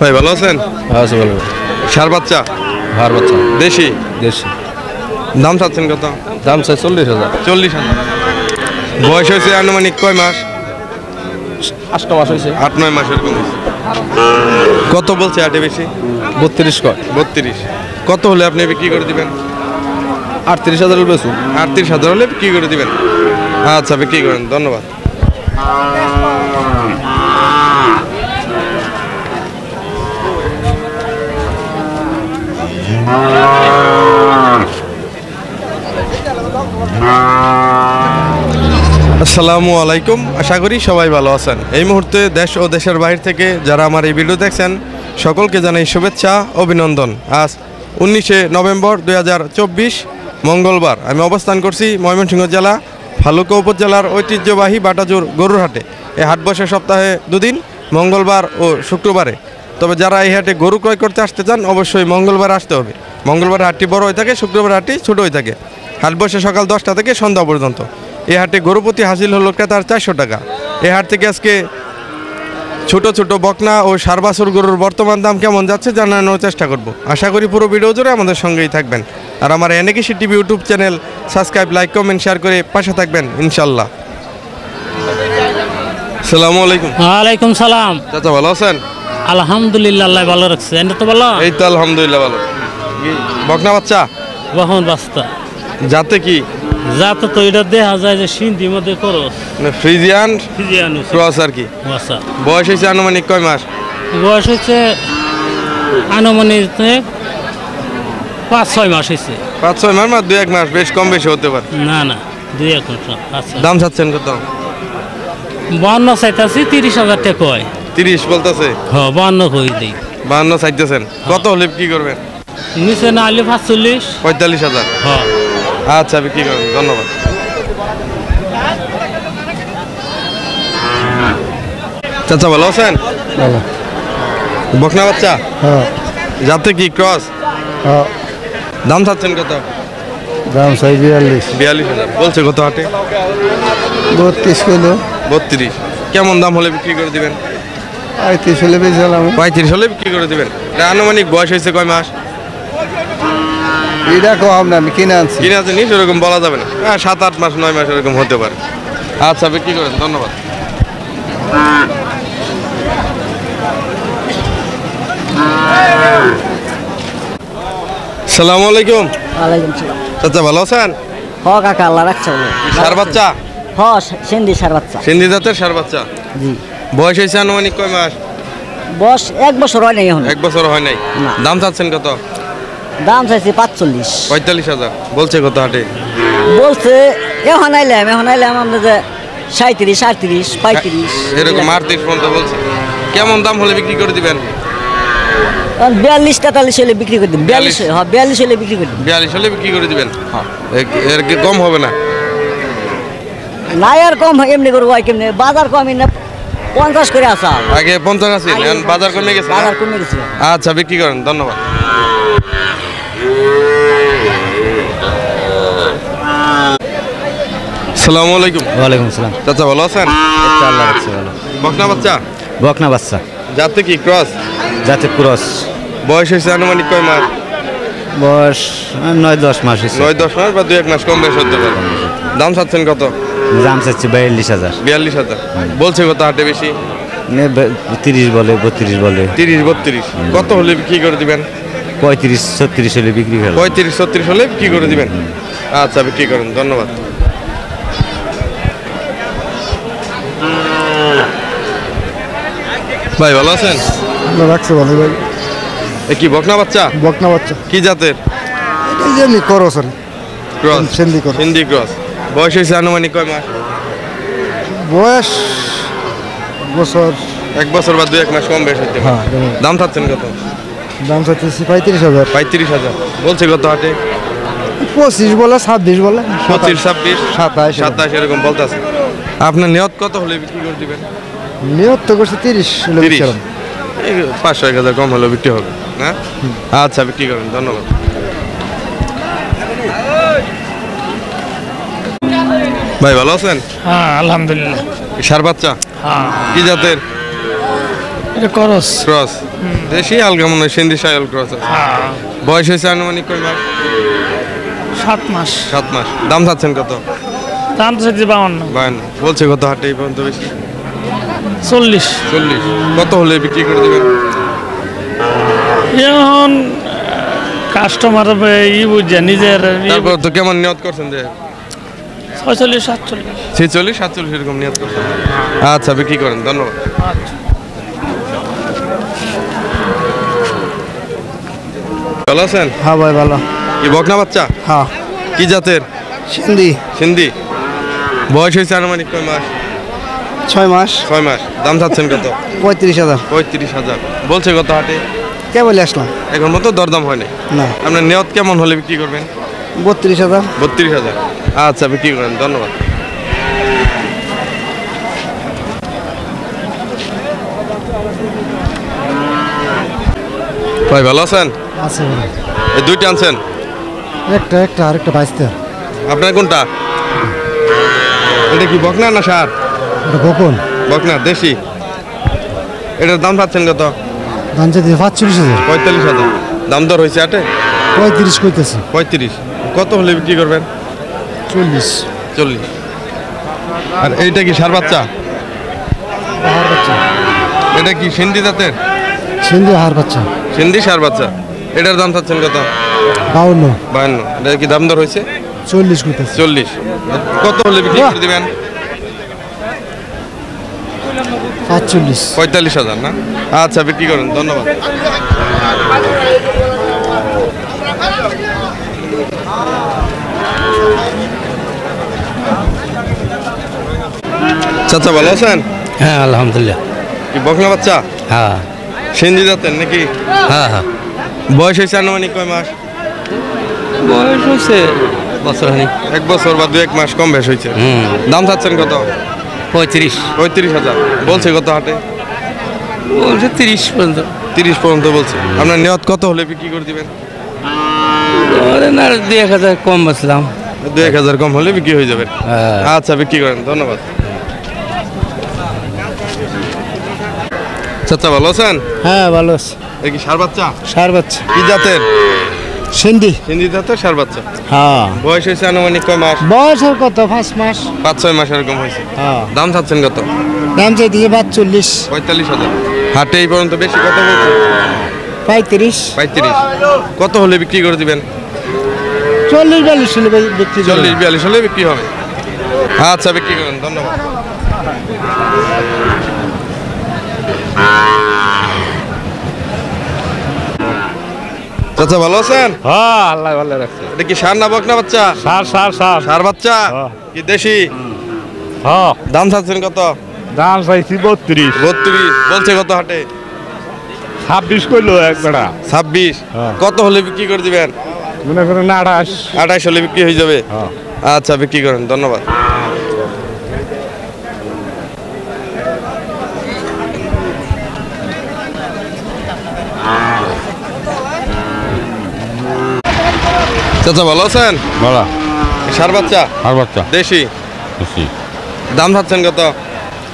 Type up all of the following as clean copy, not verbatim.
ভাই ভালো আছেন? আচ্ছা ভালো। সার বাচ্চা? হার বাচ্চা দেশি? দেশি। দাম চাচ্ছেন কত? দাম চাই 40,000। 40,000। বয়স হয়েছে আনুমানিক কয় মাস? 8 মাস হয়েছে। 8-9 মাস এরকম হয়েছে। কত বলছে আটে বেশি? 32 কয়। 32। কত হলে আপনি বিক্রি করে দিবেন? 38,000 বেচু। 38,000 হলে বিক্রি করে দিবেন। আচ্ছা বিক্রি করেন, ধন্যবাদ। আসসালামু আলাইকুম, আশা করি সবাই ভালো আছেন। এই মুহূর্তে দেশ ও দেশের বাইরে থেকে যারা আমার এই ভিডিও দেখছেন সকলকে জানাই শুভেচ্ছা, অভিনন্দন। আজ 19শে নভেম্বর 2024 মঙ্গলবার। আমি অবস্থান করছি ময়মনসিংহ জেলা ভালুকা উপজেলার ঐতিহ্যবাহী বাটাজোর গরুর হাটে। এই হাট বসে সপ্তাহে দুদিন, মঙ্গলবার ও শুক্রবারে। তবে যারা এই হাটে গরু ক্রয় করতে আসতে চান অবশ্যই মঙ্গলবার আসতে হবে। মঙ্গলবার হাটটি বড় হয়ে থাকে, শুক্রবার হাটটি ছোট হয়ে থাকে। হাট বসে সকাল 10টা থেকে সন্ধ্যা পর্যন্ত। এই হাটে গরু প্রতি হাসিল হলো ক্রেতার 400 টাকা। এই হাট থেকে আজকে ছোট ছোট বকনা ও ষাঁড় বাছুর গরুর বর্তমান দাম কেমন যাচ্ছে জানানোর চেষ্টা করব। আশা করি পুরো ভিডিও জুড়ে আমাদের সঙ্গেই থাকবেন। আর আমার NAKC TV YouTube channel subscribe, like, comment, share করে পাশে থাকবেন ইনশাল্লাহ। আসসালামু আলাইকুম। ওয়ালাইকুম সালাম। চাচা ভালো আছেন? আলহামদুলিল্লাহ, আল্লাহ ভালো রাখছে। এটা তো ভালো। এই তো আলহামদুলিল্লাহ ভালো। বকনা বাচ্চা? বহন বাস্তা যাতে কি? যাতে তো এটা দেখা যায় যে সিন্ধি মধ্যে করস ফ্রিজিয়ান ফিজিয়ান ক্রস আর কি। বাসা বয়স হয়েছে আনুমানিক কয় মাস? বয়স হচ্ছে আনুমানিক 5-6 মাস হয়েছে। 5-6 মাস বা 2-1 মাস, বেশ কম বেশি হতে পারে। না না, 2-1 মাস। আচ্ছা, দাম চাচ্ছেন কত? 52 চাইতাছি, 30,000 টাকা কয়। 30 বলতেছে? হ্যাঁ, 52 কই দেই। 52 চাইতেছেন, কত হলে কি করবেন? নিচে না হলে 45। 45,000। হ্যাঁ আচ্ছা বিক্রি করবেন, ধন্যবাদ। চাচা ভালো আছেন? ভালো। বকনা বাচ্চা? হ্যাঁ যাতে কি ক্রস? হ্যাঁ। দাম চাচ্ছেন কত? দাম চাই 42। 42,000 বলছে কত হাটে? 32 কিলো। 32। কেমন দাম হলে বিক্রি করে দিবেন? 35 হলে বেচালাম। 35 হলে বিক্রি করে দিবেন। এটা আনুমানিক বয়স হয়েছে কয় মাস? এটা কম না, আমি কিনে আনছি। কিনে আছে নি, সেরকম বলা যাবে না। 7-8 মাস 9 মাস এরকম হতে পারে। আচ্ছা বিক্রি করেন, ধন্যবাদ। আসসালামু আলাইকুম। ওয়ালাইকুম সালাম। চাচা ভালো আছেন? হ কাকা, আল্লাহ রাখছে বলে। ষাঁড় বাচ্চা? হ, সিন্ধি ষাঁড় বাচ্চা। সিন্ধি জাতের ষাঁড় বাচ্চা। জি। বয়স হয়েছে আনুমানিক কয় মাস? বয়স 1 বছর হয় নাই এখন। 1 বছর হয় নাই। না। দাম চাচ্ছেন কত? দাম চাইছি 45। 45,000 বলছে কত হাটে? বলছে এখন আইলাম আমরা যে 37, 38, 35 এরকম 38 পর্যন্ত বলছে। কেমন দাম হলে বিক্রি করে দিবেন? 42, 43 হলে বিক্রি করে দিন। 42, হ্যাঁ 42 হলে বিক্রি করে দিন। 42 হলে বিক্রি করে দিবেন। এর কি কম হবে না? না আর কম এমনি করবো, কেমনি বাজার কমই না, 50 করে আসা। আগে 50 আছে, এখন বাজার কমে গেছে না? বাজার কমে গেছে। আচ্ছা বিক্রি করেন, ধন্যবাদ। আসসালামু আলাইকুম। ওয়ালাইকুম সালাম। চাচা ভালো আছেন? আল্লাহ রাখছে ভালো। বকনা বাচ্চা? বকনা বাচ্চা যাতে কি ক্রস? যাতে ক্রস। বয়স হয়েছে আনুমানিক কয় মাস? বয়স 9-10 মাস হয়েছে। 9-10 মাস বা 2-1 মাস কম বেশ হতে পারে। দাম চাচ্ছেন কত? দাম চাচ্ছি 42,000। 42,000 বলছে কত হাটে বেশি? 30 বলে, 32 বলে। 30-32। কত হলে বিক্রি করে দিবেন? 35-36 হলে বিক্রি করে। 35-36 হলে বিক্রি করে দিবেন। আচ্ছা বিক্রি করেন, ধন্যবাদ। ভাই ভালো আছেন? আল্লাহ রাখছে ভালো ভাই। এ কি বকনা বাচ্চা? বকনা বাচ্চা। কি জাতের? এই যে নি করস cross? Sindhi cross. Sindhi cross. বয়স হয়েছে আনুমানিক কয় মাস? বয়স বছর 1 বছর বা 2-1 মাস কম বেশ হতে পারে। দাম চাচ্ছেন কত? দাম চাচ্ছি 35,000। 35,000 বলছে কত হাটে? 25 বলে, 26 বলে, 25, 26, 27 27 এরকম বলতেছে। আপনার নিয়ত কত হলে বিক্রি করে দিবেন? নিয়ত তো করছে 30 হলে 30। বেচালাম। 500-1000 কম হলেও বিক্রি হবে না? আচ্ছা বিক্রি করেন, ধন্যবাদ। ভাই ভালো আছেন? হ্যাঁ আলহামদুলিল্লাহ। ষাঁড় বাচ্চা? হ্যাঁ কি জাতের? এটা করস ক্রস দেশি আলগা মনে হয় সিন্ধি সায়াল ক্রস আছে। বয়স হয়েছে আনুমানিক কয় মাস? 7 মাস 7 মাস। দাম চাচ্ছেন কত? দাম তো 52 বলছে কত হাটে এই পর্যন্ত বেশি? 40 40। কত হলে বিক্রি করে দেবেন? এখন কাস্টমার বুঝছে নিজের তারপর তো কেমন নিয়ত করছেন যে 46 47 46 47 এরকম নিয়ত করছেন? আচ্ছা বিক্রি করেন, ধন্যবাদ। ভালো আছেন? হ্যাঁ ভাই ভালো। কি বকনা বাচ্চা? হ্যাঁ কি জাতের? সিন্ধি। সিন্ধি। বয়স হয়েছে আনুমানিক কয় মাস? 6 মাস। 6 মাস। দাম চাচ্ছেন কত? 35,000। 35,000। বলছে কত হাটে? কে বলে আসলাম? এখন মতো দরদাম হয় নাই। না। আপনার নিয়ত কেমন হলে বিক্রি করবেন? 32,000। 32,000। আচ্ছা বিক্রি করেন, ধন্যবাদ। ভাই ভালো আছেন? আছে এই দুইটা আনছেন? একটা আরেকটা 22টা। আপনার কোনটা? এটা কি বকনা না সার? এটা গোপন। বকনা দেশি। এটার দাম পাচ্ছেন কত? দাম চাইতে 45,000। 45,000। দাম দর হয়েছে আটে? 35 কইতেছে। 35। কত হলে বিক্রি করবেন? 40। 40। আর এইটা কি সার বাচ্চা? হার বাচ্চা। এটা কি সিন্ধি জাতের? সিন্ধি হার বাচ্চা। সিন্ধি সার বাচ্চা। এটার দাম চাচ্ছেন কত? 52। 52। এটা কি দাম দর হয়েছে? 40 কইতেছে। 40। কত হলে বিক্রি করে দিবেন? 45। 45,000 না? আচ্ছা বিক্রি করেন, ধন্যবাদ। চাচা ভালো আছেন? হ্যাঁ আলহামদুলিল্লাহ কি বকনা বাচ্চা? হ্যাঁ সিন্ধি জাতের নাকি? হ্যাঁ হ্যাঁ বয়স হয়েছে আনুমানিক কয় মাস? বয়স হচ্ছে বছর 1 বছর বা 2-1 মাস কম বেশ হয়েছে। দাম চাচ্ছেন কত? 35 35,000। বলছে কত হাটে? বলছে 30 পর্যন্ত 30 পর্যন্ত বলছে। আপনার নিয়ত কত হলে বিক্রি করে দিবেন? না 2,000 কম বসলাম 2-1,000 কম হলে বিক্রি হয়ে যাবে। হ্যাঁ আচ্ছা বিক্রি করেন, ধন্যবাদ। চাচা ভালো আছেন? হ্যাঁ ভালো আছে। এ কি সার বাচ্চা? সার বাচ্চা। কি জাতের? সিন্ধি। সিন্ধি জাতের সার বাচ্চা। হ্যাঁ। বয়স হয়েছে আনুমানিক কয় মাস? বয়স আর কত? 5 মাস। 5-6 মাস এরকম হয়েছে। হ্যাঁ। দাম চাচ্ছেন কত? দাম চাইতেছে 45। 45,000। হাটে এই পর্যন্ত বেশি কত বলছে? 35। 35। কত হলে বিক্রি করে দিবেন? 40-42 হলে বিক্রি করব। 40-42 হলে বিক্রি হবে। আচ্ছা বিক্রি করেন, ধন্যবাদ। চাচা ভালো আছেন? হ্যাঁ আল্লাহ ভালো রাখছে এটা কি সার না বকনা বাচ্চা? সার সার বাচ্চা। কি দেশি? হ্যাঁ দাম চাচ্ছেন কত? দাম চাইছি 32 32। বলছে কত হাটে? 26 কইলো একবারে 26। হ্যাঁ। কত হলে বিক্রি করে দিবেন? মনে করেন 28 28 হলে বিক্রি হয়ে যাবে। হ্যাঁ আচ্ছা বিক্রি করেন, ধন্যবাদ। চাচা ভালো আছেন? বলা সার বাচ্চা আর বাচ্চা দেশি। খুশি দাম চাচ্ছেন কত?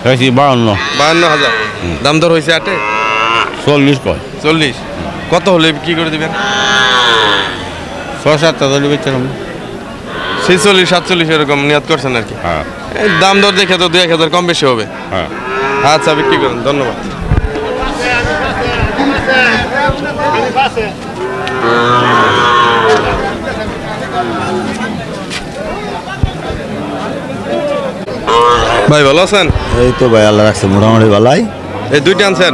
চাইছি 52 52,000। দাম দর হয়েছে আটে? 40 কয় 40। কত হলে বিক্রি করে দিবেন? 6-7 হাজার বেচলাম 46-47 এরকম নিয়ত করছেন আর কি। হ্যাঁ এই দাম দর দেখে তো 2-1,000 কম বেশি হবে। হ্যাঁ আচ্ছা বিক্রি করেন, ধন্যবাদ। ভাই ভালো আছেন? এই তো ভাই আল্লাহ রাখছে মোটামুটি ভালাই। এই দুইটা আনছেন?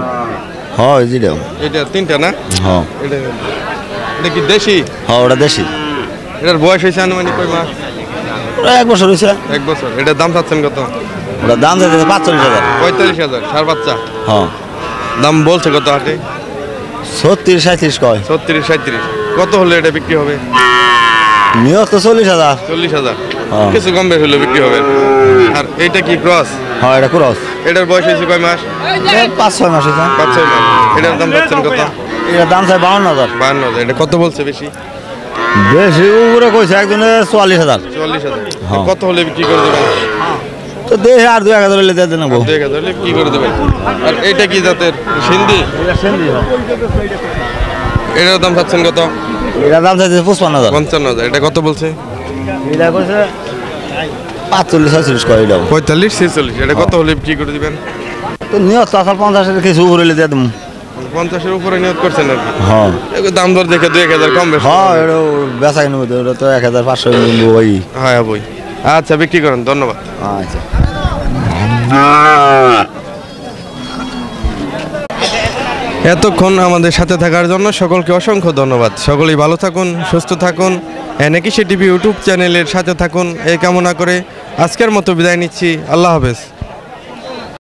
হ্যাঁ এই যেটা এটা 3টা না? হ্যাঁ এটা এটা কি দেশি? হ্যাঁ ওটা দেশি। এটার বয়স হয়েছে আনুমানিক কয় মাস? ওটা 1 বছর হয়েছে। 1 বছর। এটার দাম চাচ্ছেন কত? ওটা দাম চাইছে 45,000। 45,000। সার বাচ্চা। হ্যাঁ দাম বলছে কত হাটে? 36-37 কয়। 36-37। কত হলে এটা বিক্রি হবে? নিয়ত তো 40,000। 40,000। হ্যাঁ। কিছু কম বেশি হলে বিক্রি হবে। আর এইটা কি ক্রস? হ্যাঁ এটা ক্রস। এটার বয়স হয়েছে কয় মাস? 5-6 মাস হয়েছে। 5-6 মাস। এটার দাম পাচ্ছেন কত? এটার দাম চাই 52,000। 52,000। এটা কত বলছে বেশি? বেশি উপরে কইছে একজনে 44,000। 44,000। হ্যাঁ। কত হলে বিক্রি করে দেবেন? তো দেহে আর 2000 হলে দিয়ে দেবো 2000 হলে কি করে দেবেন? আর এটা কি জাতের সিন্ধি? এটার দাম চাচ্ছেন কত? এটা দাম চাইছে 55000 55,000। এটা কত বলছে? এটা করছে 45-46 করে এটাও 45-46। এটা কত হলে কি করে দিবেন? তো নিয়ত তো আসল 50 এর কিছু উপরে হলে দিয়ে দেবো 50-এর উপরে নিয়োগ করছেন আর কি। হ্যাঁ এগুলো দাম দর দেখে 2000 কম বেশি। হ্যাঁ এটা বেচা কিনবো তো এটা তো 1500 নিবো ভাই। হ্যাঁ বই। আচ্ছা বিক্রি করেন, ধন্যবাদ। আচ্ছা এতক্ষণ আমাদের সাথে থাকার জন্য সকলকে অসংখ্য ধন্যবাদ। সকলেই ভালো থাকুন, সুস্থ থাকুন, এনএ কৃষি টিভি ইউটিউব চ্যানেলের সাথে থাকুন এই কামনা করে আজকের মতো বিদায় নিচ্ছি। আল্লাহ হাফেজ।